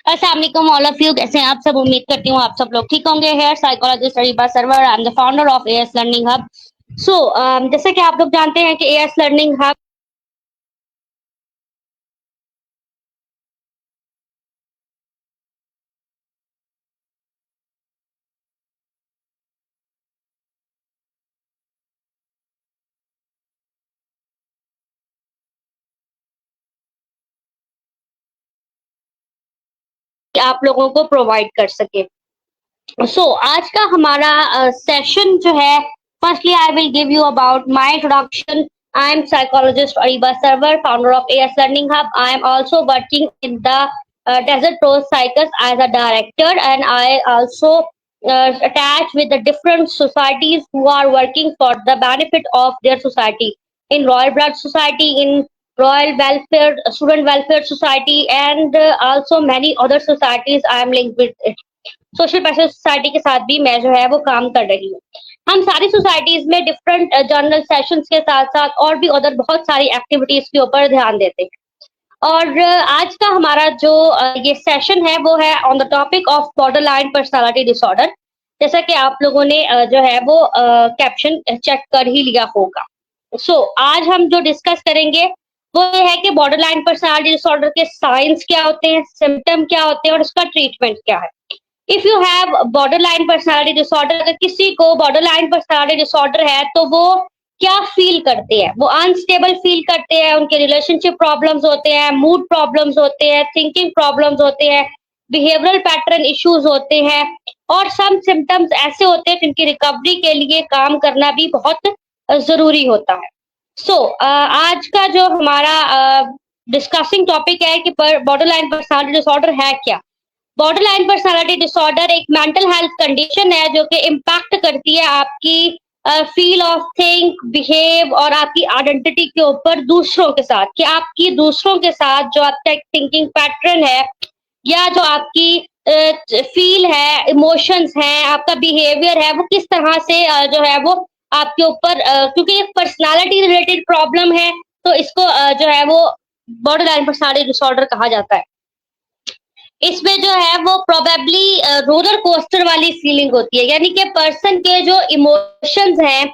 अस्सलाम वालेकुम all of you, कैसे हैं आप सब? उम्मीद करती हूँ आप सब लोग ठीक होंगे। Here psychologist Areeba Sarwar, I am the founder of AS learning hub. So जैसे कि आप लोग जानते हैं कि एएस लर्निंग हब आप लोगों को प्रोवाइड कर सके। आज का हमारा सेशन जो है, firstly I will give you about my introduction. I am psychologist Areeba Sarwar, founder of AS learning hub. I am also working in the desert rose cycles as a director, and I also attach with the different societies who are working for the benefit of their society, in Royal Blood Society, in Royal Welfare Student Welfare Society, and also many other societies I am linked with it. Social पैशल society के साथ भी मैं जो है वो काम कर रही हूँ। हम सारी सोसाइटीज में डिफरेंट जर्नल सेशंस के साथ साथ और भी अदर बहुत सारी एक्टिविटीज के ऊपर ध्यान देते हैं। और आज का हमारा जो ये सेशन है वो है on the topic of border line personality disorder. जैसा कि आप लोगों ने जो है वो कैप्शन चेक कर ही लिया होगा। आज हम जो डिस्कस करेंगे वो ये है कि बॉर्डर लाइन पर्सनैलिटी डिसऑर्डर के साइंस क्या होते हैं, सिम्टम क्या होते हैं और उसका ट्रीटमेंट क्या है। If you have border line personality disorder, अगर किसी को बॉर्डर लाइन पर्सनैलिटी डिसऑर्डर है तो वो क्या फील करते हैं? वो अनस्टेबल फील करते हैं, उनके रिलेशनशिप प्रॉब्लम्स होते हैं, मूड प्रॉब्लम्स होते हैं, थिंकिंग प्रॉब्लम्स होते हैं, बिहेवियरल पैटर्न इश्यूज होते हैं, और सम सिम्टम्स ऐसे होते हैं जिनकी रिकवरी के लिए काम करना भी बहुत जरूरी होता है। आज का जो हमारा डिस्कसिंग टॉपिक है कि बॉर्डर लाइन पर्सनैलिटी डिसऑर्डर है क्या। बॉर्डर लाइन पर्सनैलिटी डिसऑर्डर एक मेंटल हेल्थ कंडीशन है जो कि इम्पैक्ट करती है आपकी फील ऑफ थिंक, बिहेव और आपकी आइडेंटिटी के ऊपर दूसरों के साथ, कि आपकी दूसरों के साथ जो आपका एक थिंकिंग पैटर्न है या जो आपकी फील है, इमोशंस हैं, आपका बिहेवियर है, वो किस तरह से जो है वो आपके ऊपर, क्योंकि ये पर्सनालिटी रिलेटेड प्रॉब्लम है तो इसको जो है वो बॉर्डर लाइन पर्सनैलिटी डिसऑर्डर कहा जाता है। इसमें जो है वो प्रोबेबली रोलर कोस्टर वाली फीलिंग होती है, यानी कि पर्सन के जो इमोशंस हैं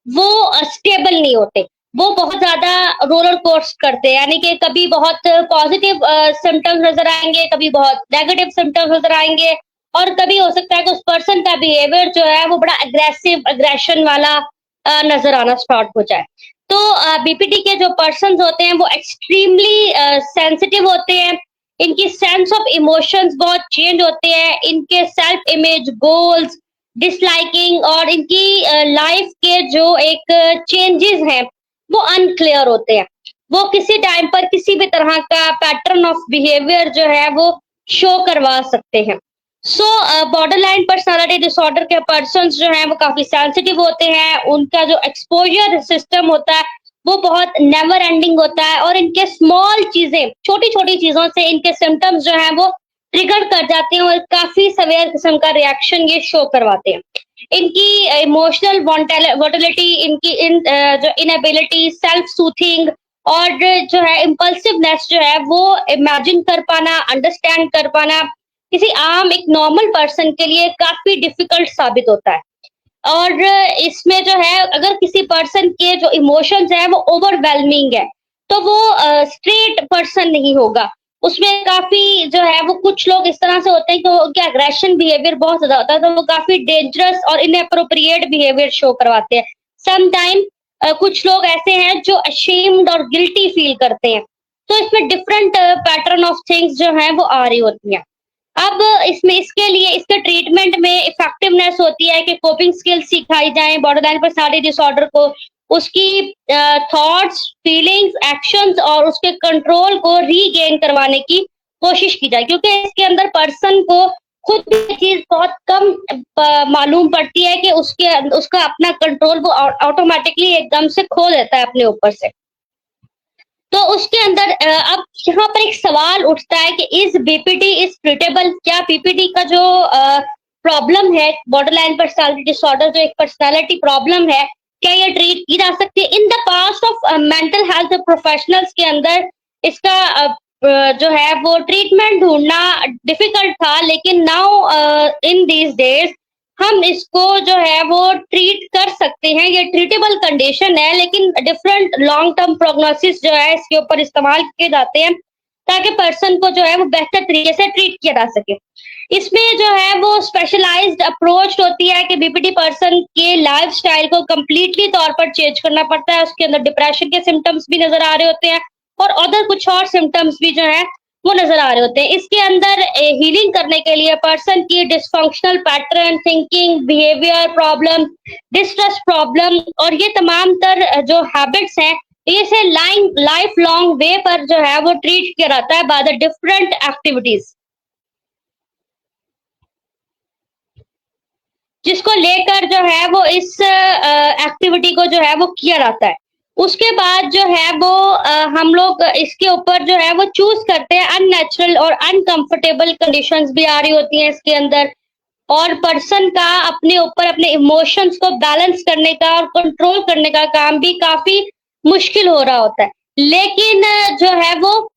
वो स्टेबल नहीं होते, वो बहुत ज्यादा रोलर कोस्ट करते हैं, यानी कि कभी बहुत पॉजिटिव सिम्टम्स नजर आएंगे, कभी बहुत नेगेटिव सिम्टम्स नजर आएंगे, और कभी हो सकता है कि उस पर्सन का बिहेवियर जो है वो बड़ा अग्रेशन वाला नजर आना स्टार्ट हो जाए। तो बीपीटी के जो पर्सन होते हैं वो एक्सट्रीमली सेंसिटिव होते हैं, इनकी सेंस ऑफ इमोशंस बहुत चेंज होते हैं, इनके सेल्फ इमेज, गोल्स, डिसलाइकिंग और इनकी लाइफ के जो एक चेंजेस हैं वो अनक्लियर होते हैं। वो किसी टाइम पर किसी भी तरह का पैटर्न ऑफ बिहेवियर जो है वो शो करवा सकते हैं। बॉर्डर लाइन पर्सनालिटी डिसऑर्डर के पर्सन जो हैं वो काफी सेंसिटिव होते हैं, उनका जो एक्सपोजर सिस्टम होता है वो बहुत नेवर एंडिंग होता है, और इनके स्मॉल चीजें, छोटी छोटी चीजों से इनके सिम्टम्स जो हैं वो ट्रिगर कर जाते हैं और काफी सवेयर किस्म का रिएक्शन ये शो करवाते हैं। इनकी इमोशनल वोटिलिटी, इनकी जो इनएबिलिटी, सेल्फ सूथिंग और जो है इम्पल्सिवनेस जो है वो इमेजिन कर पाना, अंडरस्टैंड कर पाना किसी आम एक नॉर्मल पर्सन के लिए काफी डिफिकल्ट साबित होता है। और इसमें जो है अगर किसी पर्सन के जो इमोशंस है वो ओवरवेलमिंग है तो वो स्ट्रेट पर्सन नहीं होगा, उसमें काफी जो है वो कुछ लोग इस तरह से होते हैं कि उनके अग्रेशन बिहेवियर बहुत ज्यादा होता है, तो वो काफी डेंजरस और इनअप्रोप्रिएट बिहेवियर शो करवाते हैं। समटाइम कुछ लोग ऐसे हैं जो अशेम्ड और गिल्टी फील करते हैं। तो इसमें डिफरेंट पैटर्न ऑफ थिंग्स जो है वो आ रही होती हैं। अब इसमें इसके लिए इसके ट्रीटमेंट में इफेक्टिवनेस होती है कि कोपिंग स्किल्स सिखाई जाएं बॉर्डरलाइन पर्सनालिटी डिसऑर्डर को, उसकी थॉट्स, फीलिंग्स, एक्शंस और उसके कंट्रोल को रीगेन करवाने की कोशिश की जाए, क्योंकि इसके अंदर पर्सन को खुद भी चीज बहुत कम मालूम पड़ती है कि उसका अपना कंट्रोल वो ऑटोमेटिकली एकदम से खो देता है अपने ऊपर से। तो उसके अंदर अब यहाँ पर एक सवाल उठता है कि इज बीपीटी इज ट्रीटेबल, क्या बीपीटी का जो प्रॉब्लम है, बॉर्डर लाइन पर्सनालिटी डिसऑर्डर जो एक पर्सनालिटी प्रॉब्लम है, क्या ये ट्रीट की जा सकती है? In the past of mental health professionals के अंदर इसका जो है वो ट्रीटमेंट ढूंढना डिफिकल्ट था, लेकिन नाउ इन दीज डेज हम इसको जो है वो ट्रीट कर सकते हैं। ये ट्रीटेबल कंडीशन है, लेकिन डिफरेंट लॉन्ग टर्म प्रोग्नोसिस जो है इसके ऊपर इस्तेमाल किए जाते हैं ताकि पर्सन को जो है वो बेहतर तरीके से ट्रीट किया जा सके। इसमें जो है वो स्पेशलाइज्ड अप्रोच होती है कि बीपीटी पर्सन के लाइफस्टाइल को कंप्लीटली तौर पर चेंज करना पड़ता है। उसके अंदर डिप्रेशन के सिम्टम्स भी नजर आ रहे होते हैं और अदर कुछ और सिम्टम्स भी जो है वो नजर आ रहे होते हैं। इसके अंदर हीलिंग करने के लिए पर्सन की dysfunctional pattern, thinking, behaviour problem, distress problem और ये तमाम तर जो हैबिट्स हैं इसे लाइफ लॉन्ग वे पर जो है वो ट्रीट किया जाता है बाय द डिफरेंट एक्टिविटीज, जिसको लेकर जो है वो इस एक्टिविटी को जो है वो किया जाता है। उसके बाद जो है वो हम लोग इसके ऊपर जो है वो चूज करते हैं। अननेचुरल और अनकंफर्टेबल कंडीशंस भी आ रही होती हैं इसके अंदर, और पर्सन का अपने ऊपर अपने इमोशंस को बैलेंस करने का और कंट्रोल करने का काम भी काफी मुश्किल हो रहा होता है। लेकिन जो है वो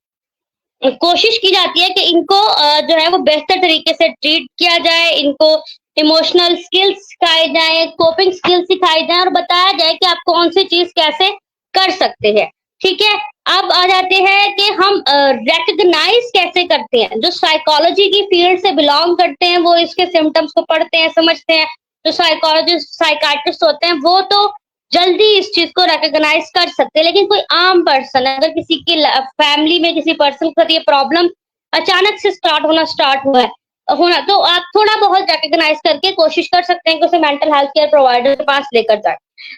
कोशिश की जाती है कि इनको जो है वो बेहतर तरीके से ट्रीट किया जाए, इनको इमोशनल स्किल्स सिखाए जाए, कोपिंग स्किल्स सिखाई जाए और बताया जाए कि आप कौन सी चीज कैसे कर सकते हैं। ठीक है, अब आ जाते हैं कि हम रिकग्नाइज कैसे करते हैं। जो साइकोलॉजी की फील्ड से बिलोंग करते हैं वो इसके सिम्टम्स को पढ़ते हैं, समझते हैं। जो साइकोलॉजिस्ट साइकाट्रिस्ट होते हैं वो तो जल्दी इस चीज को रिकॉग्नाइज कर सकते हैं, लेकिन कोई आम पर्सन अगर किसी की फैमिली में किसी पर्सन को ये प्रॉब्लम अचानक से स्टार्ट हुआ है होना, तो आप थोड़ा बहुत रिकॉग्नाइज करके कोशिश कर सकते हैं कि उसे मेंटल हेल्थ केयर प्रोवाइडर के पास लेकर जाए।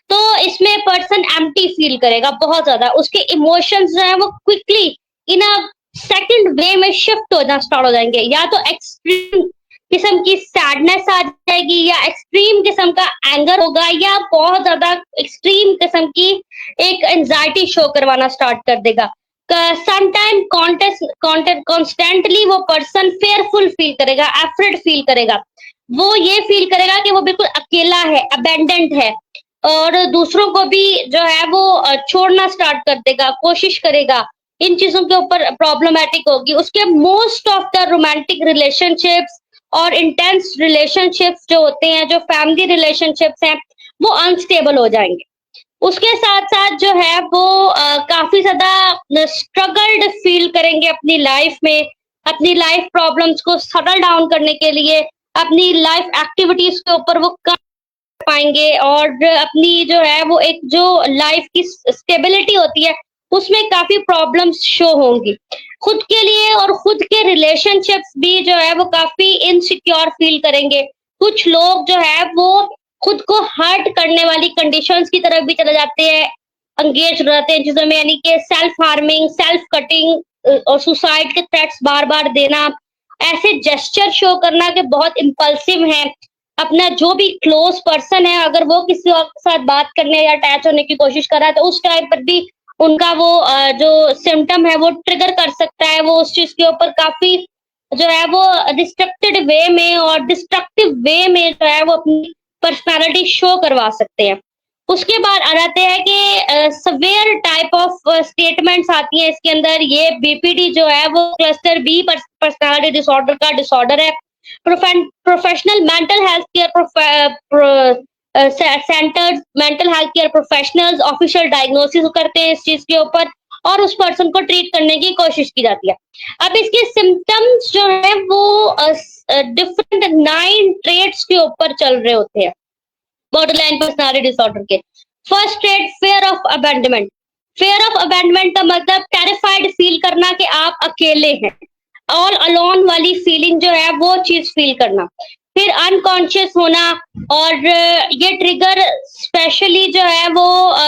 तो इसमें पर्सन एम्प्टी फील करेगा बहुत ज्यादा, उसके इमोशंस जो है वो क्विकली इन अ सेकंड वे में शिफ्ट होना स्टार्ट हो जाएंगे। या तो एक्सट्रीम किस्म की सैडनेस आ जाएगी, या एक्सट्रीम किस्म का एंगर होगा, या बहुत ज्यादा एक्सट्रीम किस्म की एक एंजाइटी शो करवाना स्टार्ट कर देगा। समटाइम कॉन्स्टेंटली वो पर्सन फेयरफुल फील करेगा, एफ्रेड फील करेगा। वो ये फील करेगा कि वो बिल्कुल अकेला है, अबेंडेंट है, और दूसरों को भी जो है वो छोड़ना स्टार्ट कर देगा, कोशिश करेगा। इन चीजों के ऊपर प्रॉब्लमेटिक होगी। उसके most of the romantic relationships और इंटेंस रिलेशनशिप्स जो होते हैं, जो फैमिली रिलेशनशिप्स हैं, वो अनस्टेबल हो जाएंगे। उसके साथ साथ जो है वो काफी ज्यादा स्ट्रगल्ड फील करेंगे अपनी लाइफ में, अपनी लाइफ प्रॉब्लम्स को सेटल डाउन करने के लिए, अपनी लाइफ एक्टिविटीज के ऊपर वो कर पाएंगे, और अपनी जो है वो एक जो लाइफ की स्टेबिलिटी होती है उसमें काफी प्रॉब्लम्स शो होंगी। खुद के लिए और खुद के रिलेशनशिप्स भी जो है वो काफी इनसिक्योर फील करेंगे। कुछ लोग जो है वो खुद को हर्ट करने वाली कंडीशंस की तरफ भी चले जाते हैं, एंगेज रहते हैं चीजों में, यानी कि सेल्फ हार्मिंग, सेल्फ कटिंग और सुसाइड के थ्रेट्स बार बार देना, ऐसे जेस्चर शो करना कि बहुत इम्पल्सिव है। अपना जो भी क्लोज पर्सन है अगर वो किसी और के साथ बात करने या अटैच होने की कोशिश कर रहा है तो उस टाइम पर भी उनका वो जो सिम्टम है वो ट्रिगर कर सकता है। वो उस चीज के ऊपर काफी जो है वो डिस्ट्रक्टेड वे में और डिस्ट्रक्टिव वे में जो है वो अपनी पर्सनालिटी शो करवा सकते हैं। उसके बाद आ जाते हैं कि सवेयर टाइप ऑफ स्टेटमेंट्स आती हैं इसके अंदर। ये बीपीडी जो है वो क्लस्टर बी पर्सनालिटी डिसऑर्डर का डिसऑर्डर है। Professional mental health care centres, mental health care professionals official diagnosis करते हैं इस चीज के ऊपर और उस पर्सन को ट्रीट करने की कोशिश की जाती है। अब इसके सिम्टम्स जो है वो डिफरेंट 9 ट्रेट्स के ऊपर चल रहे होते हैं बॉर्डरलाइन पर्सनालिटी डिसऑर्डर के। First trait fear of abandonment. Fear of abandonment का मतलब टेरिफाइड फील करना कि आप अकेले हैं, ऑल अलोन वाली फीलिंग जो है वो चीज फील करना। फिर अनकॉन्शियस होना, और ये ट्रिगर स्पेशली जो है वो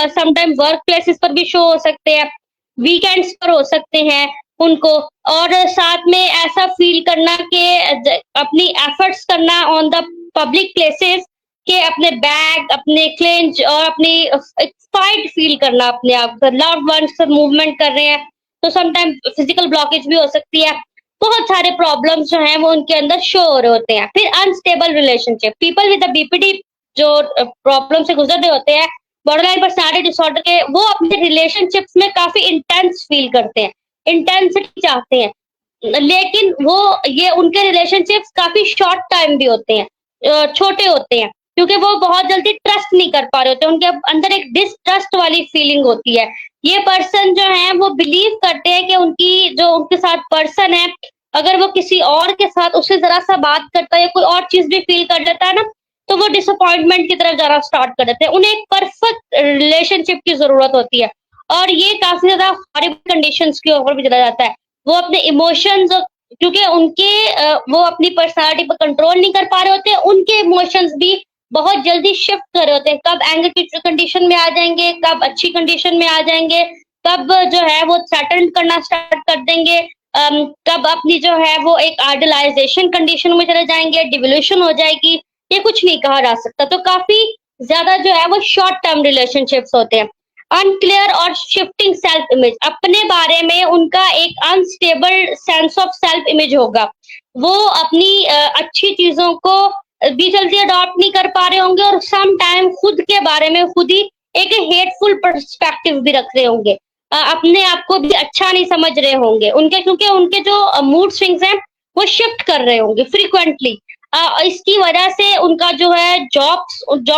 समटाइम वर्क प्लेसेस पर भी शो हो सकते हैं, वीकेंड्स पर हो सकते हैं उनको। और साथ में ऐसा फील करना कि अपनी एफर्ट्स करना ऑन द पब्लिक प्लेसेस के अपने बैग, अपने क्लेंज और अपनी फाइट फील करना अपने आप, लव वंस से मूवमेंट कर रहे हैं तो समटाइम फिजिकल ब्लॉकेज भी हो सकती है। बहुत सारे प्रॉब्लम्स जो हैं वो उनके अंदर शो हो रहे होते हैं। फिर unstable relationship. People with BPD जो प्रॉब्लम से गुजर रहे होते हैं बॉर्डरलाइन पर्सनालिटी डिसऑर्डर के, वो अपने रिलेशनशिप्स में काफी इंटेंस फील करते हैं, इंटेंसिटी चाहते हैं, लेकिन वो ये उनके रिलेशनशिप्स काफी शॉर्ट टाइम भी होते हैं, छोटे होते हैं, क्योंकि वो बहुत जल्दी ट्रस्ट नहीं कर पा रहे होते, उनके अंदर एक डिसट्रस्ट वाली फीलिंग होती है। ये पर्सन जो है वो बिलीव करते हैं कि उनकी जो उनके साथ पर्सन है, अगर वो किसी और के साथ उससे जरा सा बात करता है या कोई और चीज भी फील कर लेता है ना, तो वो डिसअपॉइंटमेंट की तरफ जाना स्टार्ट कर देते हैं। उन्हें एक परफेक्ट रिलेशनशिप की जरूरत होती है, और ये काफी ज्यादा हॉरिबल कंडीशंस के ऊपर भी चला जाता है। वो अपने इमोशंस, क्योंकि वो अपनी पर्सनालिटी पर कंट्रोल नहीं कर पा रहे होते, उनके इमोशंस भी बहुत जल्दी शिफ्ट कर रहे होते हैं। कब एंगर की कंडीशन में आ जाएंगे, कब अच्छी कंडीशन में आ जाएंगे, कब जो है वो सैटर्न करना स्टार्ट कर देंगे, कब अपनी जो है वो एक आइडलाइजेशन कंडीशन में चले जाएंगे, डिवोल्यूशन हो जाएगी, ये कुछ नहीं कहा जा सकता। तो काफी ज्यादा जो है वो शॉर्ट टर्म रिलेशनशिप्स होते हैं। अनक्लियर और शिफ्टिंग सेल्फ इमेज, अपने बारे में उनका एक unstable sense of self image होगा। वो अपनी अच्छी चीजों को भी जल्दी अडॉप्ट नहीं कर पा रहे होंगे, और सम टाइम खुद के बारे में खुद ही एक हेटफुल पर्सपेक्टिव भी रख रहे होंगे, अपने आप को भी अच्छा नहीं समझ रहे होंगे उनके, क्योंकि उनके जो मूड स्विंग्स हैं वो शिफ्ट कर रहे होंगे फ्रीक्वेंटली। इसकी वजह से उनका जो है जॉब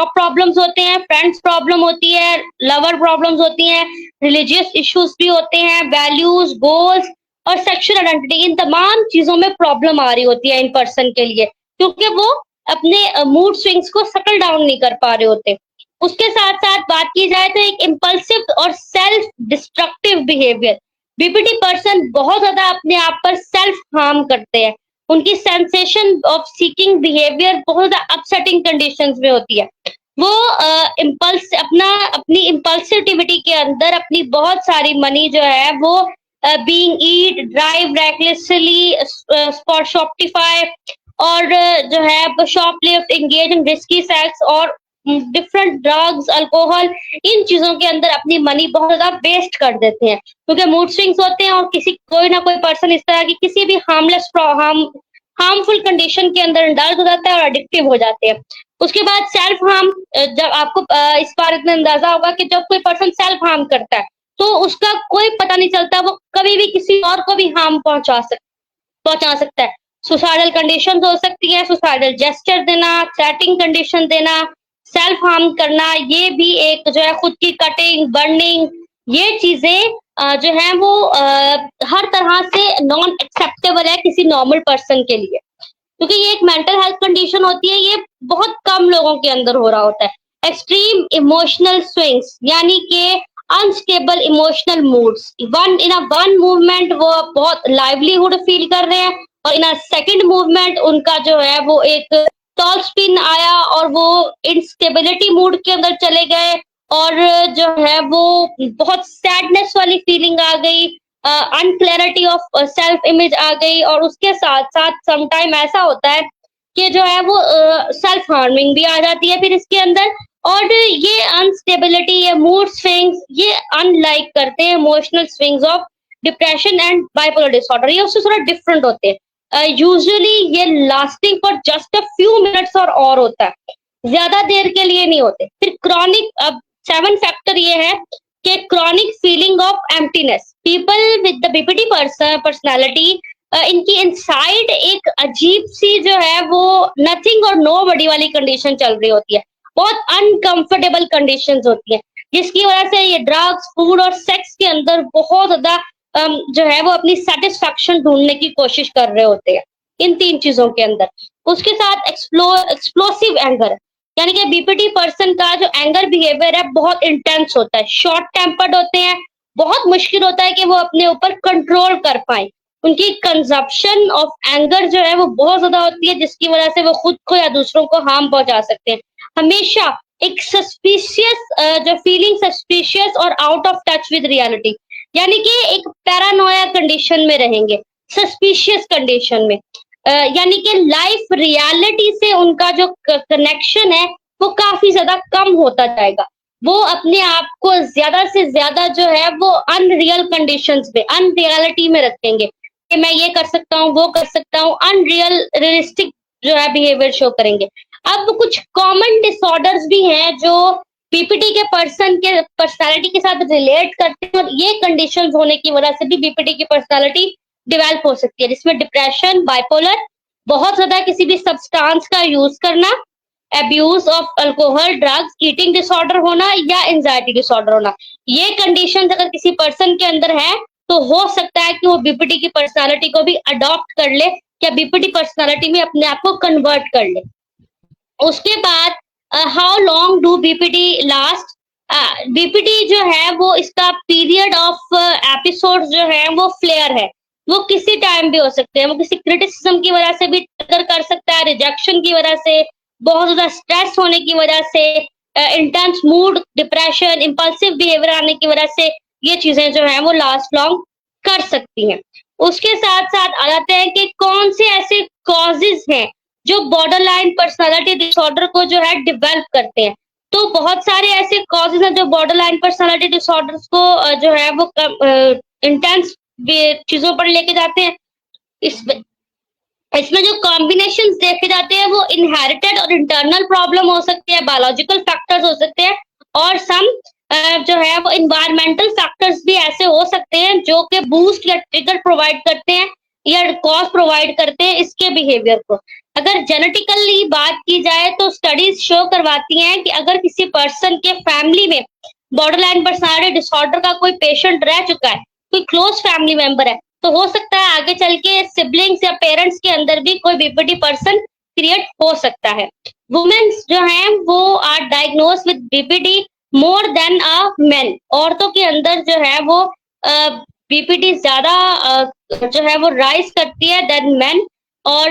प्रॉब्लम्स होते हैं, फ्रेंड्स प्रॉब्लम होती है, लवर प्रॉब्लम्स होती हैं, रिलीजियस इश्यूज भी होते हैं, वैल्यूज, गोल्स और सेक्सुअल आइडेंटिटी, इन तमाम चीजों में प्रॉब्लम आ रही होती है इन पर्सन के लिए, क्योंकि वो अपने मूड स्विंग्स को सेटल डाउन नहीं कर पा रहे होते। उसके साथ साथ बात की जाए तो एक इम्पल्सिव और self destructive behaviour, BPT person बहुत ज्यादा अपने आप पर सेल्फ हार्म करते हैं। उनकी सेंसेशन ऑफ सीकिंग बिहेवियर बहुत ज्यादा अपसेटिंग कंडीशंस में होती है। वो इम्पल्स अपनी इम्पल्सिविटी के अंदर अपनी बहुत सारी मनी जो है वो बीइंग ईट, ड्राइव रेकलेसली, स्पॉट शॉप्टिफाई, और जो है शॉपलिफ्ट, एंगेज इन रिस्की सेक्स और डिफरेंट ड्रग्स, अल्कोहल, इन चीजों के अंदर अपनी मनी बहुत ज्यादा वेस्ट कर देते हैं, क्योंकि मूड स्विंग्स होते हैं, और कोई ना कोई पर्सन इस तरह की किसी भी हार्मफुल कंडीशन के अंदर इंडल्ज हो जाता है और एडिक्टिव हो जाते हैं। उसके बाद सेल्फ हार्म, जब आपको इस बारे में अंदाजा होगा कि जब कोई पर्सन सेल्फ हार्म करता है तो उसका कोई पता नहीं चलता, वो कभी भी किसी और को भी हार्म पहुंचा सकता है। सुसाइडल कंडीशन हो सकती है, सुसाइडल जेस्चर देना, चैटिंग कंडीशन देना, सेल्फ हार्म करना, ये भी एक जो है खुद की कटिंग, बर्निंग, ये चीजें जो है वो हर तरह से नॉन एक्सेप्टेबल है किसी नॉर्मल पर्सन के लिए, क्योंकि ये एक मेंटल हेल्थ कंडीशन होती है, ये बहुत कम लोगों के अंदर हो रहा होता है। एक्सट्रीम इमोशनल स्विंग्स, यानी कि unstable emotional moods, one movement वो बहुत लाइवलीहुड फील कर रहे हैं, और इन अ सेकंड मूवमेंट उनका जो है वो एक टॉल स्पिन आया और वो इंस्टेबिलिटी मूड के अंदर चले गए, और जो है वो बहुत सैडनेस वाली फीलिंग आ गई, अनक्लैरिटी ऑफ सेल्फ इमेज आ गई, और उसके साथ साथ समटाइम ऐसा होता है कि जो है वो सेल्फ हार्मिंग भी आ जाती है फिर इसके अंदर। और ये अनस्टेबिलिटी, ये मूड स्विंग्स, ये अनलाइक करते हैं emotional swings of depression and bipolar disorder, ये उससे थोड़ा डिफरेंट होते हैं। यूजुअली ये lasting for just a few minutes और होता है, ज्यादा देर के लिए नहीं होते। फिर क्रॉनिक, अब 7 फैक्टर ये है कि chronic feeling of emptiness, people with the BPT personality, इनकी इनसाइड एक अजीब सी जो है वो नथिंग और नोबडी वाली कंडीशन चल रही होती है, बहुत अनकंफर्टेबल कंडीशंस होती है, जिसकी वजह से ये ड्रग्स, फूड और सेक्स के अंदर बहुत ज्यादा जो है वो अपनी सेटिस्फैक्शन ढूंढने की कोशिश कर रहे होते हैं इन 3 चीजों के अंदर। उसके साथ एक्सप्लोसिव एंगर, यानी कि बीपीटी पर्सन का जो एंगर बिहेवियर है बहुत इंटेंस होता है, शॉर्ट टेम्पर्ड होते हैं, बहुत मुश्किल होता है कि वो अपने ऊपर कंट्रोल कर पाए। उनकी कंजप्शन ऑफ एंगर जो है वो बहुत ज्यादा होती है, जिसकी वजह से वो खुद को या दूसरों को हार्म पहुंचा सकते हैं। हमेशा एक सस्पिशियस जो फीलिंग सस्पिशियस और out of touch with reality, यानी कि एक पैरानोया कंडीशन में रहेंगे, सस्पिशियस कंडीशन में, यानी कि लाइफ रियलिटी से उनका जो कनेक्शन है वो काफी ज्यादा कम होता जाएगा। वो अपने आप को ज्यादा से ज्यादा जो है वो अनरियल कंडीशंस में, अनरियलिटी में रखेंगे कि मैं ये कर सकता हूँ, वो कर सकता हूँ, रियलिस्टिक जो है बिहेवियर शो करेंगे। अब कुछ कॉमन डिसऑर्डर्स भी हैं जो बीपीटी के पर्सन के पर्सनालिटी के साथ रिलेट करते हैं, और ये कंडीशंस होने की वजह से भी बीपीटी की पर्सनालिटी डेवलप हो सकती है, जिसमें डिप्रेशन, बाइपोलर, बहुत ज्यादा किसी भी सब्सटेंस का यूज करना, abuse of alcohol, drugs, eating disorder होना या एंजाइटी डिसऑर्डर होना। ये कंडीशंस अगर किसी पर्सन के अंदर है तो हो सकता है कि वो बीपीटी की पर्सनालिटी को भी अडॉप्ट कर ले या बीपीटी पर्सनालिटी में अपने आप को कन्वर्ट कर ले। उसके बाद how long do BPT last? BPT जो है वो इसका पीरियड ऑफ एपिसोड जो है वो फ्लेयर है, वो किसी टाइम भी हो सकते हैं, वो किसी क्रिटिसिज्म की वजह से भी ट्रिगर कर सकता है, रिजेक्शन की वजह से, बहुत ज्यादा स्ट्रेस होने की वजह से, intense mood, depression, impulsive behaviour आने की वजह से ये चीजें जो है वो लास्ट लॉन्ग कर सकती हैं। उसके साथ साथ आ जाते हैं कि कौन से ऐसे कॉजेज हैं जो बॉर्डरलाइन पर्सनालिटी डिसऑर्डर को जो है डेवलप करते हैं। तो बहुत सारे ऐसे कॉजेज हैं जो बॉर्डरलाइन पर्सनालिटी डिसऑर्डर्स को जो है वो इंटेंस चीजों पर लेके जाते हैं। इसमें इसमें जो कॉम्बिनेशन देखे जाते हैं वो इनहेरिटेड और इंटरनल प्रॉब्लम हो सकते हैं, बायोलॉजिकल फैक्टर्स हो सकते हैं, और सम जो है वो इन्वायरमेंटल फैक्टर्स भी ऐसे हो सकते हैं जो कि बूस्ट या ट्रिगर प्रोवाइड करते हैं या कॉज प्रोवाइड करते हैं इसके बिहेवियर को। अगर जेनेटिकली बात की जाए तो स्टडीज शो करवाती हैं कि अगर किसी पर्सन के फैमिली में बॉर्डरलाइन पर्सनालिटी डिसऑर्डर का कोई पेशेंट रह चुका है, कोई क्लोज फैमिली मेंबर है, तो हो सकता है आगे चल के सिबलिंग्स या पेरेंट्स के अंदर भी कोई बीपीटी पर्सन क्रिएट हो सकता है। वुमेन्स जो हैं वो are diagnose with BPT more than a men. औरतों के अंदर जो है वो बीपीटी ज्यादा जो है वो राइज करती है देन मेन, और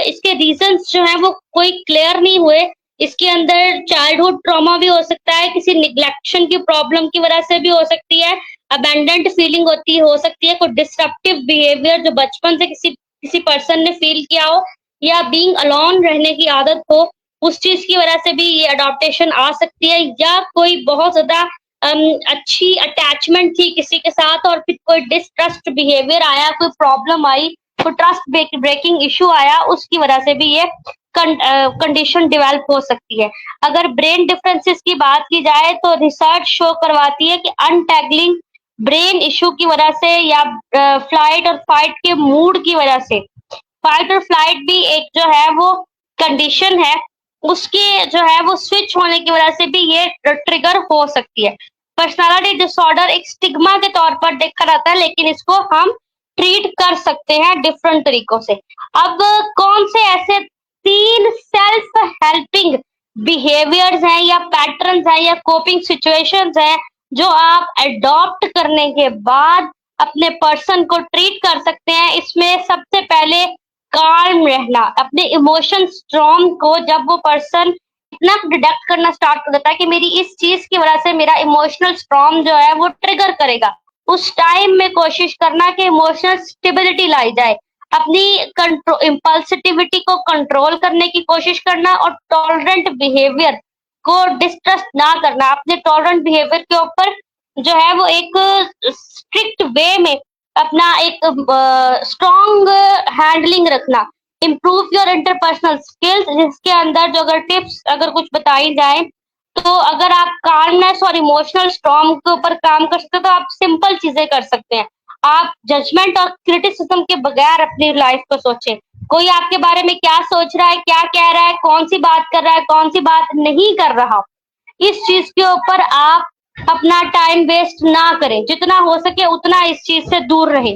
इसके रीजंस जो है वो कोई क्लियर नहीं हुए। इसके अंदर चाइल्डहुड ट्रॉमा भी हो सकता है, किसी निग्लेक्शन की प्रॉब्लम की वजह से भी हो सकती है, अबेंडेंट फीलिंग होती हो सकती है, कोई डिस्ट्रप्टिव बिहेवियर जो बचपन से किसी पर्सन ने फील किया हो, या बीइंग अलोन रहने की आदत हो, उस चीज की वजह से भी ये अडॉप्टेशन आ सकती है, या कोई बहुत ज्यादा अच्छी अटैचमेंट थी किसी के साथ और फिर कोई डिस्ट्रस्ट बिहेवियर आया, कोई प्रॉब्लम आई, कोई ट्रस्ट ब्रेकिंग इशू आया, उसकी वजह से भी ये कंडीशन डेवलप हो सकती है। अगर ब्रेन डिफरेंसेस की बात की जाए तो रिसर्च शो करवाती है कि अनटैगलिंग ब्रेन इशू की वजह से या फ्लाइट और फाइट के मूड की वजह से, फाइट और फ्लाइट भी एक जो है वो कंडीशन है, उसके जो है वो स्विच होने की वजह से भी ये ट्रिगर हो सकती है। पर्सनालिटी डिसऑर्डर एक स्टिग्मा के तौर पर देखा जाता है, लेकिन इसको हम ट्रीट कर सकते हैं डिफरेंट तरीकों से। अब कौन से ऐसे 3 सेल्फ हेल्पिंग बिहेवियर्स हैं या पैटर्न्स हैं या कोपिंग सिचुएशंस हैं जो आप अडॉप्ट करने के बाद अपने पर्सन को ट्रीट कर सकते हैं? इसमें सबसे पहले काम रहना, अपने इमोशन स्ट्रॉन्ग को जब वो पर्सन इतना डिडक्ट करना स्टार्ट कर देता है कि मेरी इस चीज की वजह से मेरा इमोशनल स्ट्रॉन्ग जो है वो ट्रिगर करेगा, उस टाइम में कोशिश करना कि इमोशनल स्टेबिलिटी लाई जाए, अपनी कंट्रोल इम्पल्सिटिविटी को कंट्रोल करने की कोशिश करना, और टॉलरेंट बिहेवियर को डिस्ट्रस्ट ना करना, अपने टॉलरेंट बिहेवियर के ऊपर जो है वो एक स्ट्रिक्ट वे में अपना एक स्ट्रॉन्ग हैंडलिंग रखना, इम्प्रूव योर इंटरपर्सनल स्किल्स, जिसके अंदर जो अगर टिप्स अगर कुछ बताई जाए तो अगर आप काल्मनेस और इमोशनल स्ट्रॉन्ग के ऊपर काम कर सकते हैं तो आप सिंपल चीजें कर सकते हैं। आप जजमेंट और क्रिटिसिज्म के बगैर अपनी लाइफ को सोचें, कोई आपके बारे में क्या सोच रहा है, क्या कह रहा है, कौन सी बात कर रहा है, कौन सी बात नहीं कर रहा, इस चीज के ऊपर आप अपना टाइम वेस्ट ना करें, जितना हो सके उतना इस चीज से दूर रहे।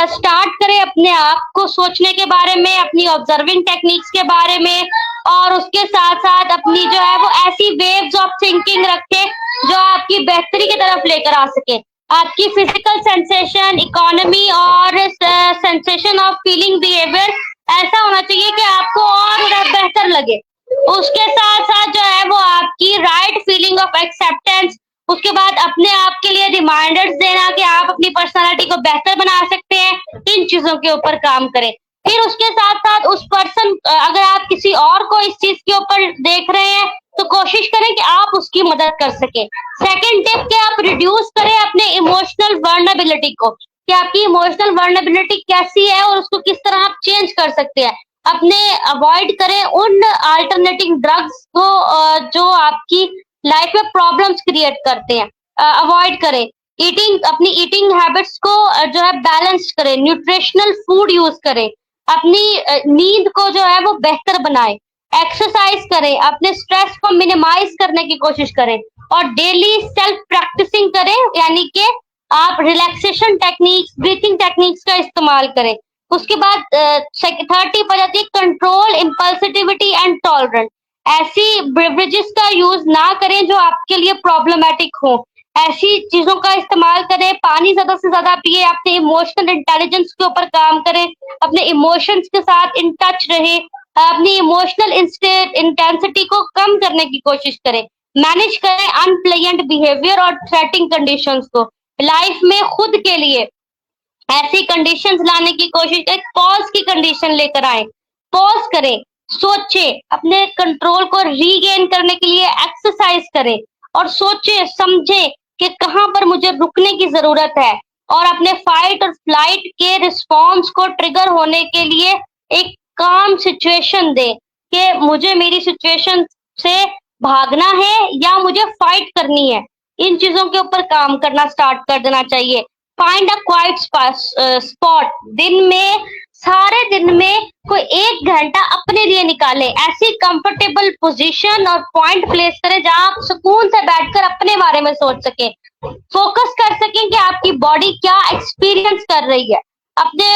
स्टार्ट करें अपने आप को सोचने के बारे में, अपनी ऑब्जर्विंग टेक्निक्स के बारे में, और उसके साथ साथ अपनी जो है वो ऐसी वेव्स ऑफ थिंकिंग रखें जो आपकी बेहतरी की तरफ लेकर आ सके। आपकी फिजिकल सेंसेशन, इकोनॉमी और सेंसेशन ऑफ फीलिंग बिहेवियर ऐसा होना चाहिए कि आपको और बेहतर लगे। उसके साथ साथ जो है वो आपकी राइट फीलिंग ऑफ एक्सेप्टेंस, उसके बाद अपने आप के लिए रिमाइंडर्स देना कि आप अपनी पर्सनालिटी को बेहतर बना सकते हैं, इन चीजों के ऊपर काम करें। फिर उसके साथ साथ उस पर्सन, अगर आप किसी और को इस चीज के ऊपर देख रहे हैं तो कोशिश करें कि आप उसकी मदद कर सके। सेकंड टिप कि आप रिड्यूस करें अपने इमोशनल वर्नेबिलिटी को, कि आपकी इमोशनल वर्नेबिलिटी कैसी है और उसको किस तरह आप चेंज कर सकते हैं। अपने अवॉइड करें उन अल्टरनेटिव ड्रग्स को जो आपकी लाइफ में प्रॉब्लम्स क्रिएट करते हैं, अवॉइड करें। अपनी ईटिंग हैबिट्स को जो है बैलेंस करें, न्यूट्रिशनल फूड यूज करें, अपनी नींद को जो है वो बेहतर बनाएं, एक्सरसाइज करें, अपने स्ट्रेस को मिनिमाइज करने की कोशिश करें और डेली सेल्फ प्रैक्टिसिंग करें, यानी कि आप रिलैक्सेशन टेक्निक्स, ब्रीथिंग टेक्निक्स का इस्तेमाल करें। उसके बाद 30 पर जाती है कंट्रोल इम्पल्सिटिविटी एंड टॉलरेंस। ऐसी बेवरेजेस का यूज ना करें जो आपके लिए प्रॉब्लमेटिक हो। ऐसी चीजों का इस्तेमाल करें, पानी ज्यादा से ज्यादा पिए, अपने इमोशनल इंटेलिजेंस के ऊपर काम करें, अपने इमोशंस के साथ इन टच रहे, अपनी इमोशनल इंटेंसिटी को कम करने की कोशिश करें, मैनेज करें अनप्लेजेंट बिहेवियर और थ्रेटिंग कंडीशंस को। लाइफ में खुद के लिए ऐसी कंडीशंस लाने की कोशिश करें, पॉज की कंडीशन लेकर आए, पॉज करें, सोचे, अपने कंट्रोल को रीगेन करने के लिए एक्सरसाइज करें और सोचे समझे कि कहाँ पर मुझे रुकने की जरूरत है और अपने फाइट और फ्लाइट के रिस्पॉन्स को ट्रिगर होने के लिए एक काम सिचुएशन दे कि मुझे मेरी सिचुएशन से भागना है या मुझे फाइट करनी है। इन चीजों के ऊपर काम करना स्टार्ट कर देना चाहिए। फाइंड अ क्वाइट स्पॉट, दिन में, सारे दिन में कोई 1 घंटा अपने लिए निकालें, ऐसी कंफर्टेबल पोजीशन और पॉइंट प्लेस करें जहां आप सुकून से बैठकर अपने बारे में सोच सके, फोकस कर सकें कि आपकी बॉडी क्या एक्सपीरियंस कर रही है। अपने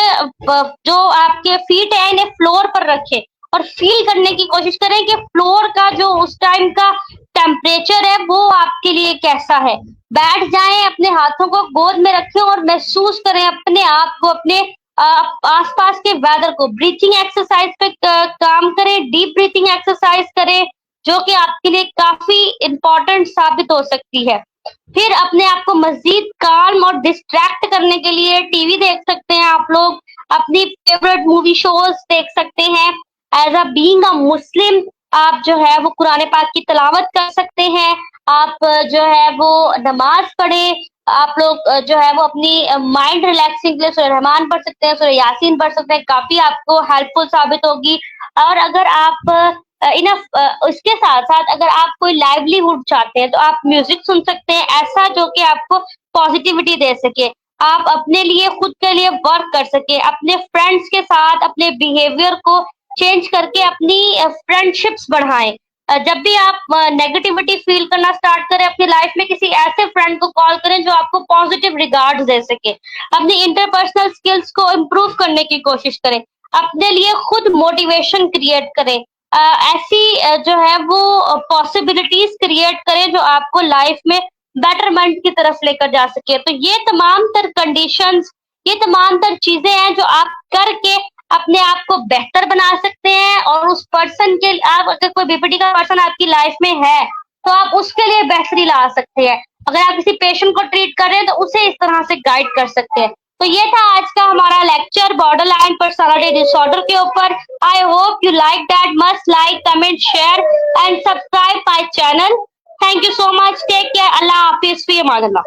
जो आपके फीट है इन्हें फ्लोर पर रखें और फील करने की कोशिश करें कि फ्लोर का जो उस टाइम का टेम्परेचर है वो आपके लिए कैसा है। बैठ जाएं, अपने हाथों को गोद में रखें और महसूस करें अपने आप को, अपने आसपास के वेदर को। ब्रीथिंग एक्सरसाइज पे काम करें, डीप ब्रीथिंग एक्सरसाइज करें जो कि आपके लिए काफी इंपॉर्टेंट साबित हो सकती है। फिर अपने आप को मजीद काम और डिस्ट्रैक्ट करने के लिए टीवी देख सकते हैं आप लोग, अपनी फेवरेट मूवी शोज देख सकते हैं। एज अ बीइंग अ मुस्लिम आप जो है वो कुरान पाक की तिलावत कर सकते हैं, आप जो है वो नमाज पढ़े, आप लोग जो है वो अपनी माइंड रिलैक्सिंग के लिए सूरह रहमान पढ़ सकते हैं, सूरह यासीन पढ़ सकते हैं, काफी आपको हेल्पफुल साबित होगी। और अगर आप इसके साथ साथ अगर आप कोई लाइवलीहुड चाहते हैं तो आप म्यूजिक सुन सकते हैं, ऐसा जो कि आपको पॉजिटिविटी दे सके, आप अपने लिए खुद के लिए वर्क कर सके, अपने फ्रेंड्स के साथ अपने बिहेवियर को चेंज करके अपनी फ्रेंडशिप्स बढ़ाएं। जब भी आप नेगेटिविटी फील करना स्टार्ट करें अपनी लाइफ में, किसी ऐसे फ्रेंड को कॉल करें जो आपको पॉजिटिव रिगार्ड्स दे सके। अपनी इंटरपर्सनल स्किल्स को इम्प्रूव करने की कोशिश करें, अपने लिए खुद मोटिवेशन क्रिएट करें, ऐसी जो है वो पॉसिबिलिटीज क्रिएट करें जो आपको लाइफ में बेटरमेंट की तरफ लेकर जा सके। तो ये तमाम तर कंडीशंस, ये तमाम तर चीजें हैं जो आप करके अपने आप को बेहतर बना सकते हैं और उस पर्सन के, आप अगर कोई बीपीटी का पर्सन आपकी लाइफ में है तो आप उसके लिए बेहतरी ला सकते हैं। अगर आप किसी पेशेंट को ट्रीट कर रहे हैं तो उसे इस तरह से गाइड कर सकते हैं। तो ये था आज का हमारा लेक्चर बॉर्डरलाइन पर्सनालिटी डिसऑर्डर के ऊपर। I hope you like that, must like, comment, share and subscribe my channel. Thank you so much, take care, अल्लाह हाफिज, फी अमान अल्लाह।